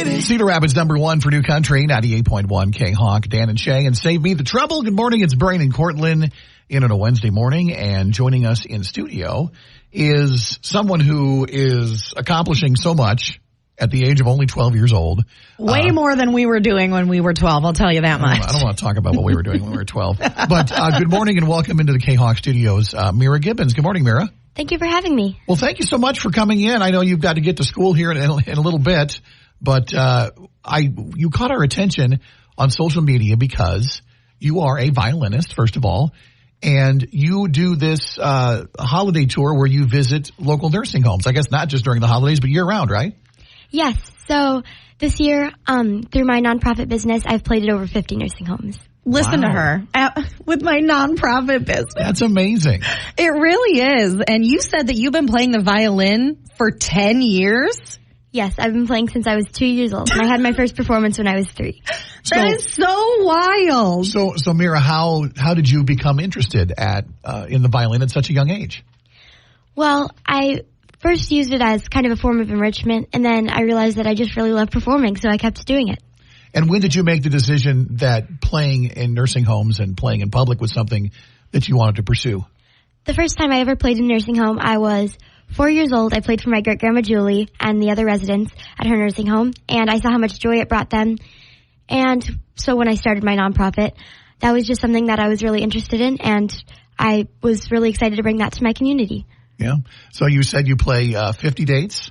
baby. Cedar Rapids #1 for New Country, 98.1 KHAK, Dan and Shay, and Save Me the Trouble. Good morning, it's Brian and Cortland in on a Wednesday morning, and joining us in studio is someone who is accomplishing so much at the age of only 12 years old. Way more than we were doing when we were 12, I'll tell you that much. I don't want to talk about what we were doing when we were 12. But good morning and welcome into the KHAK studios, Mira Gibbons. Good morning, Mira. Thank you for having me. Well, thank you so much for coming in. I know you've got to get to school here in a little bit, but you caught our attention on social media because you are a violinist, first of all, and you do this holiday tour where you visit local nursing homes. I guess not just during the holidays, but year-round, right? Yes. So this year, through my nonprofit business, I've played at over 50 nursing homes. Listen to her with my nonprofit business. That's amazing. It really is. And you said that you've been playing the violin for 10 years? Yes, I've been playing since I was 2 years old. And I had my first performance when I was 3. That is so wild. So Mira, how did you become interested in the violin at such a young age? Well, I first used it as kind of a form of enrichment, and then I realized that I just really love performing, so I kept doing it. And when did you make the decision that playing in nursing homes and playing in public was something that you wanted to pursue? The first time I ever played in a nursing home, I was 4 years old. I played for my great-grandma Julie and the other residents at her nursing home, and I saw how much joy it brought them. And so when I started my nonprofit, that was just something that I was really interested in, and I was really excited to bring that to my community. Yeah. So you said you play 50 dates?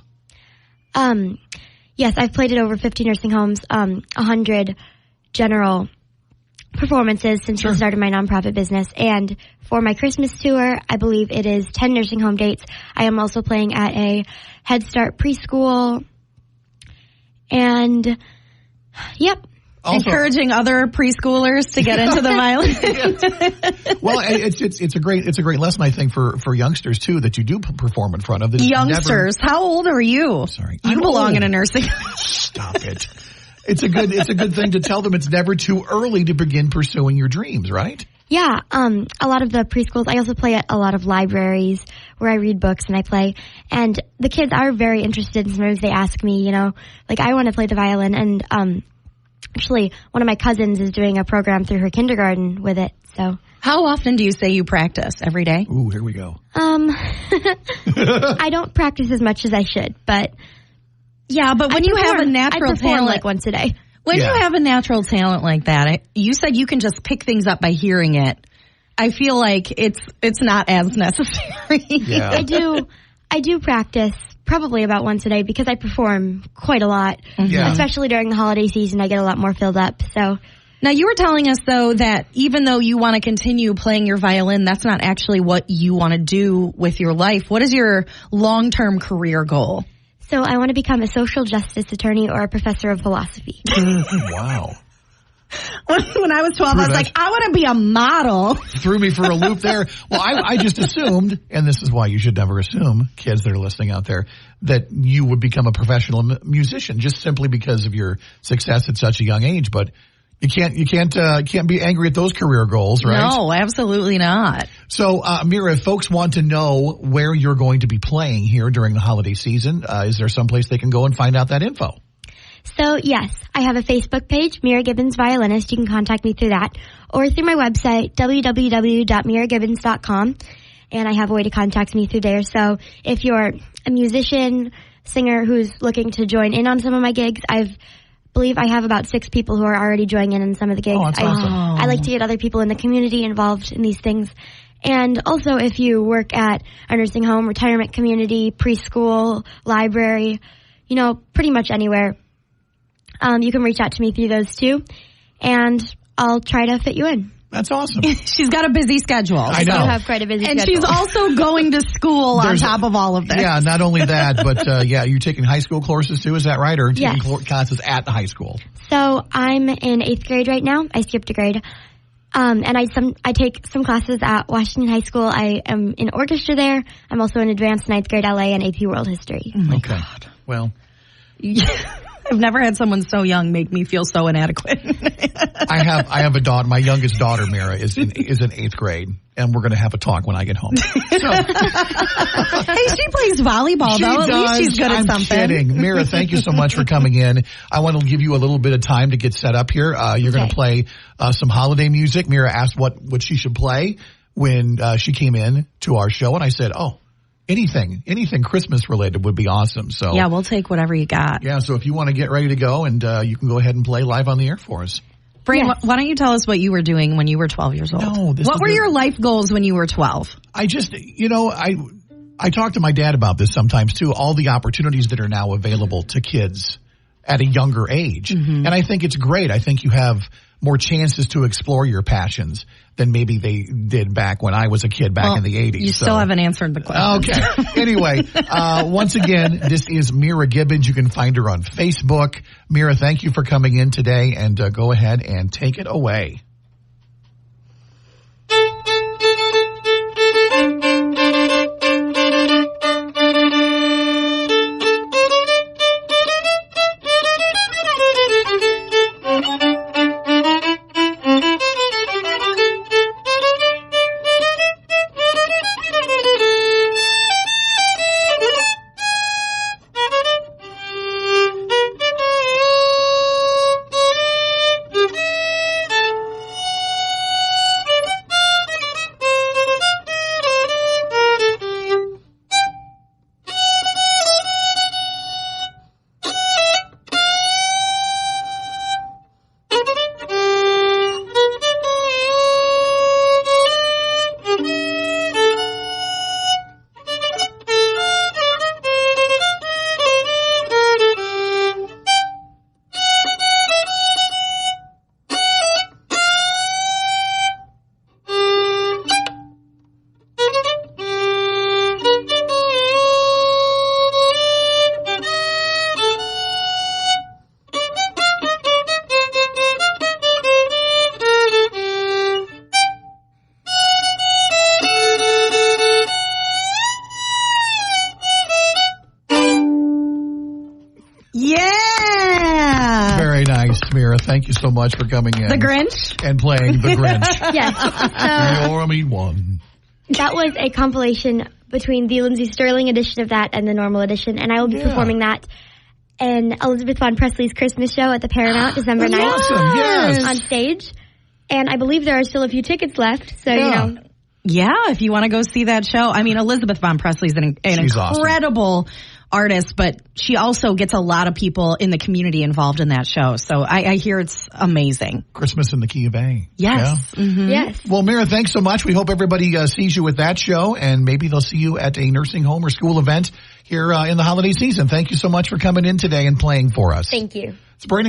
Yes, I've played at over 50 nursing homes, 100 general performances since I started my nonprofit business. And for my Christmas tour, I believe it is 10 nursing home dates. I am also playing at a Head Start preschool. And, yep. Also, encouraging other preschoolers to get into the violin. Well, it's a great lesson, I think, for youngsters too, that you do perform in front of them. Youngsters, how old are you? Sorry, you belong in a nursing. Stop it. It's a good thing to tell them it's never too early to begin pursuing your dreams, right? Yeah, a lot of the preschools, I also play at a lot of libraries where I read books and I play. And the kids are very interested, and sometimes they ask me, like, I want to play the violin. And actually, one of my cousins is doing a program through her kindergarten with it. So, how often do you say you practice? Every day? Ooh, here we go. I don't practice as much as I should, but yeah. But when you have a natural talent, like once a day. When you have a natural talent like that, you said you can just pick things up by hearing it. I feel like it's not as necessary. Yeah. I do practice probably about once a day because I perform quite a lot. Yeah. Especially during the holiday season, I get a lot more filled up. So now you were telling us though that even though you want to continue playing your violin, that's not actually what you want to do with your life. What is your long-term career goal? So I want to become a social justice attorney or a professor of philosophy. Wow. When I was 12, I was like, I want to be a model. Threw me for a loop there. Well, I just assumed, and this is why you should never assume, kids that are listening out there, that you would become a professional musician just simply because of your success at such a young age. But you can't be angry at those career goals, right? No, absolutely not. So, Mira, if folks want to know where you're going to be playing here during the holiday season, is there someplace they can go and find out that info? So, yes, I have a Facebook page, Mira Gibbons Violinist. You can contact me through that or through my website, www.miragibbons.com. And I have a way to contact me through there. So if you're a musician, singer who's looking to join in on some of my gigs, I believe I have about 6 people who are already joining in some of the gigs. Oh, that's awesome. I like to get other people in the community involved in these things. And also if you work at a nursing home, retirement community, preschool, library, pretty much anywhere, you can reach out to me through those too, and I'll try to fit you in. That's awesome. She's got a busy schedule. I know. I have quite a busy schedule. And she's also going to school on top of all of this. Yeah, not only that, but you're taking high school courses too, is that right? Or taking Yes. classes at the high school? So I'm in 8th grade right now. I skipped a grade. And I take some classes at Washington High School. I am in orchestra there. I'm also in advanced 9th grade LA and AP World History. Oh my God. Well, I've never had someone so young make me feel so inadequate. I have a daughter. My youngest daughter, Mira, is in 8th grade, and we're going to have a talk when I get home. So, Hey, she plays volleyball, though. At least she's good at something. I'm kidding. Mira, thank you so much for coming in. I want to give you a little bit of time to get set up here. You're going to play some holiday music. Mira asked what she should play when she came in to our show, and I said, anything Christmas related would be awesome. So yeah, we'll take whatever you got. Yeah, so if you want to get ready to go, and you can go ahead and play live on the air for us. Brain, why don't you tell us what you were doing when you were 12 years old? What were your life goals when you were 12? I just, I talk to my dad about this sometimes too, all the opportunities that are now available to kids at a younger age. Mm-hmm. And I think it's great. I think you have more chances to explore your passions than maybe they did back when I was a kid back in the 80s. You still haven't answered the question. Okay. Anyway, once again, this is Mira Gibbons. You can find her on Facebook. Mira, thank you for coming in today, and go ahead and take it away. Mira, thank you so much for coming in. The Grinch? And playing The Grinch. Yes. You're only one. That was a compilation between the Lindsey Sterling edition of that and the normal edition, and I will be performing that in Elizabeth Von Presley's Christmas show at the Paramount December 9th. Awesome, yes. On stage. And I believe there are still a few tickets left, so, you know. Yeah, if you want to go see that show. I mean, Elizabeth Von Presley's an incredible artist, but she also gets a lot of people in the community involved in that show. So I hear it's amazing. Christmas in the Key of A. Yes. Yeah. Mm-hmm. Yes. Well, Mira, thanks so much. We hope everybody sees you at that show, and maybe they'll see you at a nursing home or school event here in the holiday season. Thank you so much for coming in today and playing for us. Thank you. It's Brandon.